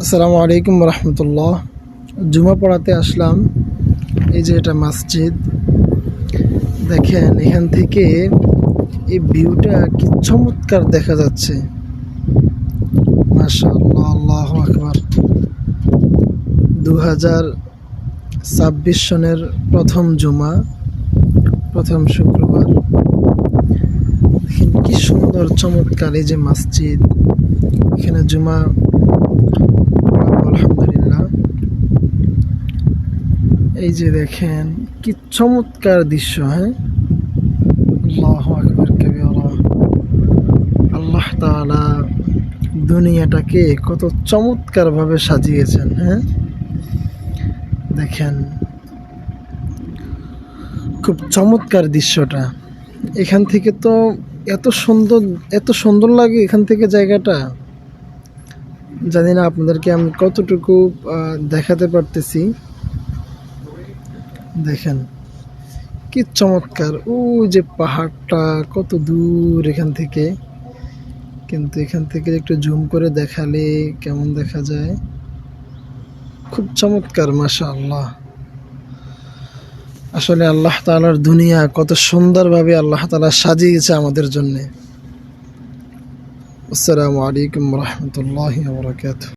আসসালামু আলাইকুম রহমতুল্লাহ। জুমা পড়াতে আসলাম। এই যে এটা মসজিদ, দেখেন এখান থেকে এই ভিউটা কি চমৎকার দেখা যাচ্ছে। মাশাআল্লাহ, আল্লাহু আকবার। 2026 সনের প্রথম জুমা, প্রথম শুক্রবার। দেখেন কি সুন্দর চমৎকার এই যে মসজিদ, এখানে জুমা আলহামদুলিল্লাহ। এই যে দেখেন কি চমৎকার দৃশ্য। হ্যাঁ, আল্লাহু আকবার কাবীরা। আল্লাহ তাআলা দুনিয়াটাকে কত চমৎকার ভাবে সাজিয়েছেন। হ্যাঁ, দেখেন খুব চমৎকার দৃশ্যটা। এখান থেকে তো এত সুন্দর লাগে এখান থেকে জায়গাটা। জানি না আপনাদেরকে আমি কতটুকু দেখাতে পারতেছি। দেখেন কি চমৎকার, ওই যে পাহাড়টা কত দূর এখান থেকে, কিন্তু এখান থেকে একটু জুম করে দেখালে কেমন দেখা যায়। খুব চমৎকার, মাশাআল্লাহ। আসলে আল্লাহ তাআলার দুনিয়া কত সুন্দরভাবে আল্লাহ তাআলা সাজিয়েছে আমাদের জন্যে। আসসালামু আলাইকুম রহমতুল্লাহি ওয়া বারাকাতুহু।